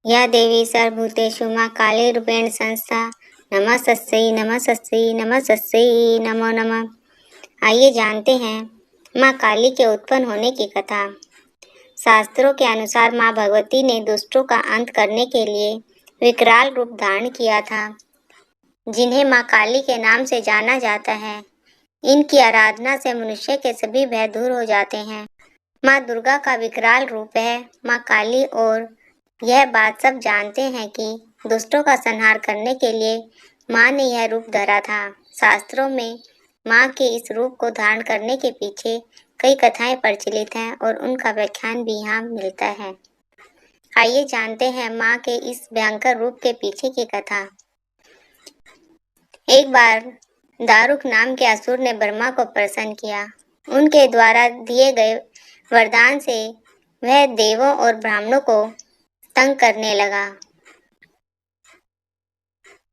या देवी सर्वभूतेषु मां कालीरूपेण संस्था नमस्तस्यै नमस्तस्यै नमस्तस्यै नमो नमः। आइए जानते हैं मां काली के उत्पन्न होने की कथा। शास्त्रों के अनुसार मां भगवती ने दुष्टों का अंत करने के लिए विकराल रूप धारण किया था, जिन्हें मां काली के नाम से जाना जाता है। इनकी आराधना से मनुष्य के सभी भय दूर हो जाते हैं। मां दुर्गा का विकराल रूप है मां काली, और यह बात सब जानते हैं कि दुष्टों का संहार करने के लिए मां ने यह रूप धरा था। शास्त्रों में मां के इस रूप को धारण करने के पीछे कई कथाएं प्रचलित हैं और उनका व्याख्यान भी यहाँ मिलता है। आइए जानते हैं मां के इस भयंकर रूप के पीछे की कथा। एक बार दारुक नाम के असुर ने ब्रह्मा को प्रसन्न किया। उनके द्वारा दिए गए वरदान से वह देवों और ब्राह्मणों को तंग करने लगा।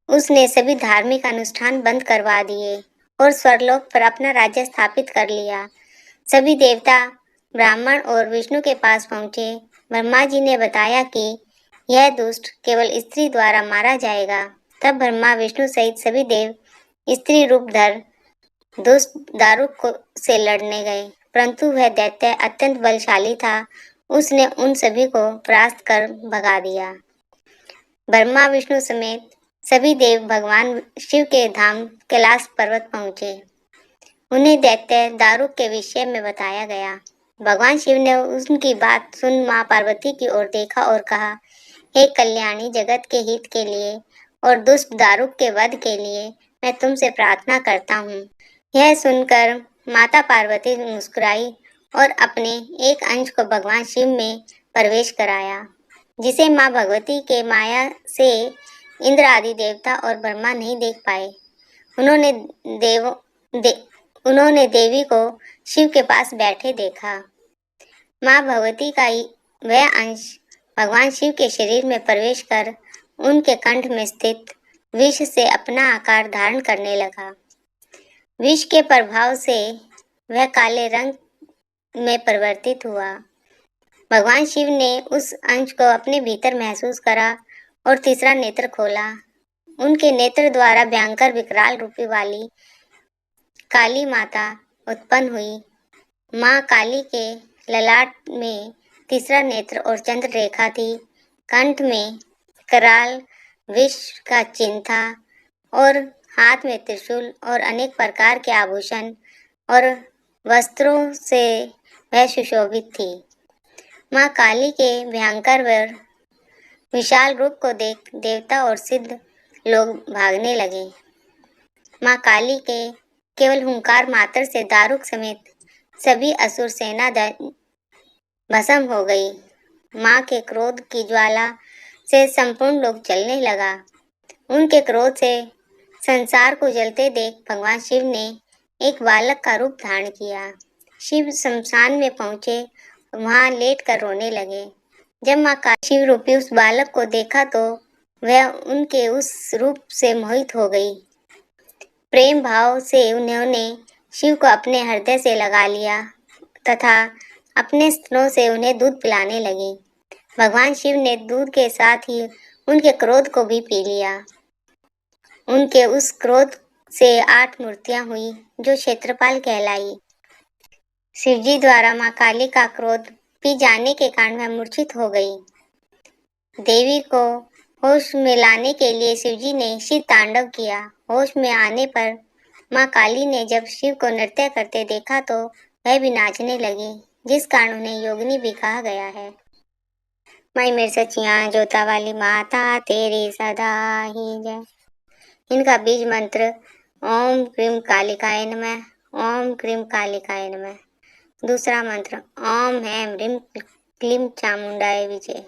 उसने सभी धार्मिक अनुष्ठान बंद करवा दिए और स्वर्गलोक पर अपना राज्य स्थापित कर लिया। सभी देवता ब्राह्मण और विष्णु के पास पहुंचे। ब्रह्मा जी ने बताया कि यह दुष्ट केवल स्त्री द्वारा मारा जाएगा। तब ब्रह्मा विष्णु सहित सभी देव स्त्री रूप धर दुष्ट दारुक से लड़ने गए, परंतु वह दैत्य अत्यंत बलशाली था। उसने उन सभी को परास्त कर भगा दिया। ब्रह्मा विष्णु समेत सभी देव भगवान शिव के धाम कैलाश पर्वत पहुंचे। उन्हें दैत्य दारुक के विषय में बताया गया। भगवान शिव ने उनकी बात सुन मां पार्वती की ओर देखा और कहा, हे कल्याणी, जगत के हित के लिए और दुष्ट दारुक के वध के लिए मैं तुमसे प्रार्थना करता हूँ। यह सुनकर माता पार्वती मुस्कुराई और अपने एक अंश को भगवान शिव में प्रवेश कराया, जिसे मां भगवती के माया से इंद्र आदि देवता और ब्रह्मा नहीं देख पाए। उन्होंने देवी को शिव के पास बैठे देखा। मां भगवती का वह अंश भगवान शिव के शरीर में प्रवेश कर उनके कंठ में स्थित विष से अपना आकार धारण करने लगा। विष के प्रभाव से वह काले रंग में परिवर्तित हुआ। भगवान शिव ने उस अंश को अपने भीतर महसूस करा और तीसरा नेत्र खोला। उनके नेत्र द्वारा भयंकर विकराल रूपी वाली काली माता उत्पन्न हुई। मां काली के ललाट में तीसरा नेत्र और चंद्र रेखा थी। कंठ में कराल विष का चिन्ह था और हाथ में त्रिशूल और अनेक प्रकार के आभूषण और वस्त्रों से वह सुशोभित थी। मां काली के भयंकर व विशाल रूप को देख देवता और सिद्ध लोग भागने लगे। मां काली के केवल हुंकार मात्र से दारुक समेत सभी असुर सेना भस्म हो गई। मां के क्रोध की ज्वाला से संपूर्ण लोक जलने लगा। उनके क्रोध से संसार को जलते देख भगवान शिव ने एक बालक का रूप धारण किया। शिव शमशान में पहुंचे, वहां लेट कर रोने लगे। जब मां काली शिव रूपी उस बालक को देखा तो वह उनके उस रूप से मोहित हो गई। प्रेम भाव से उन्होंने शिव को अपने हृदय से लगा लिया तथा अपने स्तनों से उन्हें दूध पिलाने लगी। भगवान शिव ने दूध के साथ ही उनके क्रोध को भी पी लिया। उनके उस क्रोध से 8 मूर्तियां हुई जो क्षेत्रपाल कहलाई। शिवजी द्वारा मां काली का क्रोध पी जाने के कारण वह मूर्छित हो गई। देवी को होश में लाने के लिए शिवजी ने शिव तांडव किया। होश में आने पर मां काली ने जब शिव को नृत्य करते देखा तो वह भी नाचने लगी, जिस कारण उन्हें योगिनी भी कहा गया है। माई मेरे सचिया जोता वाली माता तेरी सदा ही जय। इनका बीज मंत्र ओम क्रीम कालिकाय नमः, ओम क्रीम कालिकाय नमः। दूसरा मंत्र ओम हैं ह्रीम क्लीम चामुंडाय विजय।